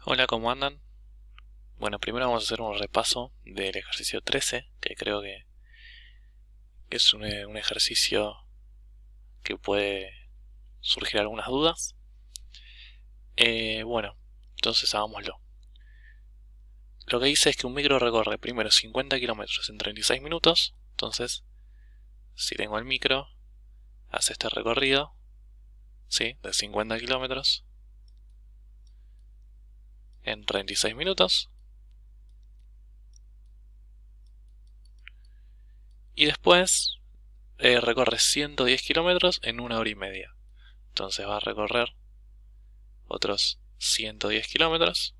Hola, ¿cómo andan? Bueno, primero vamos a hacer un repaso del ejercicio 13, que creo que es un ejercicio que puede surgir algunas dudas. Bueno, entonces hagámoslo. Lo que dice es que un micro recorre primero 50 kilómetros en 36 minutos. Entonces, si tengo el micro, hace este recorrido, ¿sí? De 50 kilómetros en 36 minutos. Y después recorre 110 kilómetros en 1 hora y media. Entonces va a recorrer otros 110 kilómetros.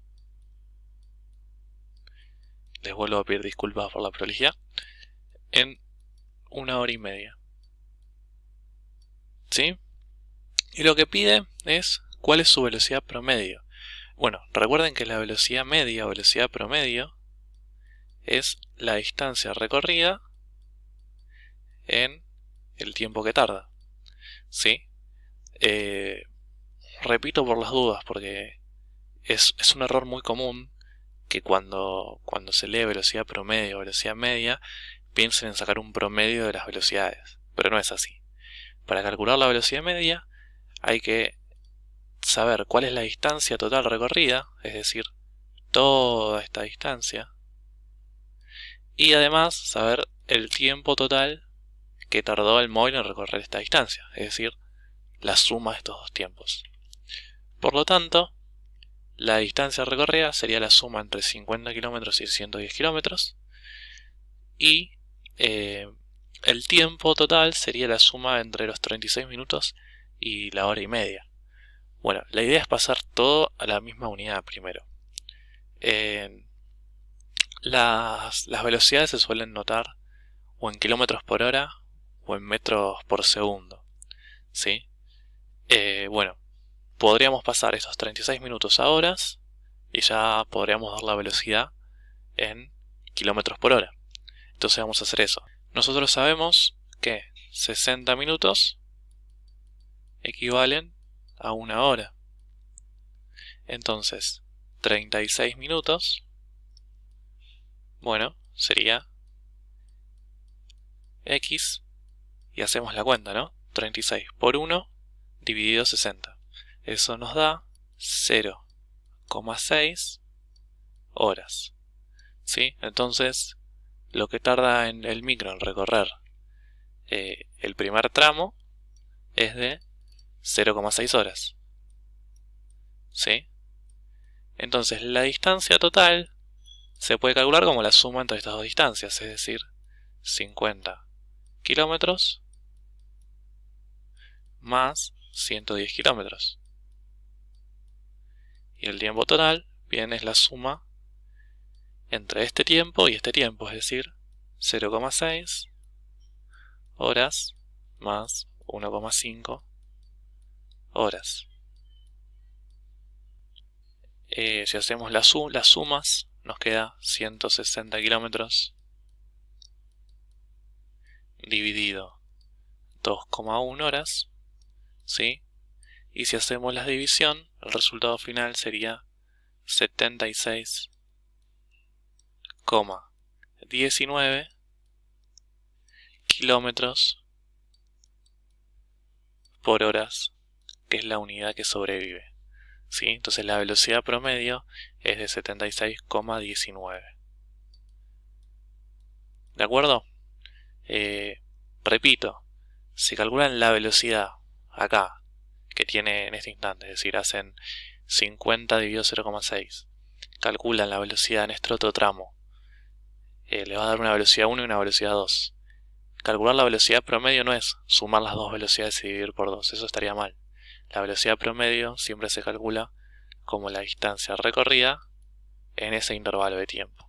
Les vuelvo a pedir disculpas por la prolijidad. En 1 hora y media. ¿Sí? Y lo que pide es cuál es su velocidad promedio. Bueno, recuerden que la velocidad media o velocidad promedio es la distancia recorrida en el tiempo que tarda. ¿Sí? Repito por las dudas, porque es un error muy común que cuando se lee velocidad promedio o velocidad media, piensen en sacar un promedio de las velocidades, pero no es así. Para calcular la velocidad media hay que saber cuál es la distancia total recorrida, es decir, toda esta distancia, y además saber el tiempo total que tardó el móvil en recorrer esta distancia, es decir, la suma de estos dos tiempos. Por lo tanto, la distancia recorrida sería la suma entre 50 kilómetros y 110 kilómetros, y el tiempo total sería la suma entre los 36 minutos y la 1 hora y media. Bueno, la idea es pasar todo a la misma unidad primero. Las velocidades se suelen notar o en kilómetros por hora o en metros por segundo, ¿sí? Bueno, podríamos pasar estos 36 minutos a horas y ya podríamos dar la velocidad en kilómetros por hora. Entonces vamos a hacer eso. Nosotros sabemos que 60 minutos equivalen a 1 hora. Entonces, 36 minutos, bueno, sería X, y hacemos la cuenta, ¿no? 36 por 1 dividido 60. Eso nos da 0,6 horas. ¿Sí? Entonces, lo que tarda en el micro en recorrer el primer tramo es de 0,6 horas. ¿Sí? Entonces, la distancia total se puede calcular como la suma entre estas dos distancias, es decir, 50 kilómetros más 110 kilómetros. Y el tiempo total, bien, es la suma entre este tiempo y este tiempo, es decir, 0,6 horas más 1,5 horas. Si hacemos las sumas, nos queda 160 kilómetros dividido 2,1 horas, ¿sí? Y si hacemos la división, el resultado final sería 76,19 kilómetros por horas, que es la unidad que sobrevive, ¿sí? Entonces la velocidad promedio es de 76,19. ¿De acuerdo? Repito, si calculan la velocidad acá que tiene en este instante, es decir, hacen 50 dividido 0,6, calculan la velocidad en este otro tramo, le va a dar una velocidad 1 y una velocidad 2. Calcular la velocidad promedio no es sumar las dos velocidades y dividir por 2, eso estaría mal. La velocidad promedio siempre se calcula como la distancia recorrida en ese intervalo de tiempo.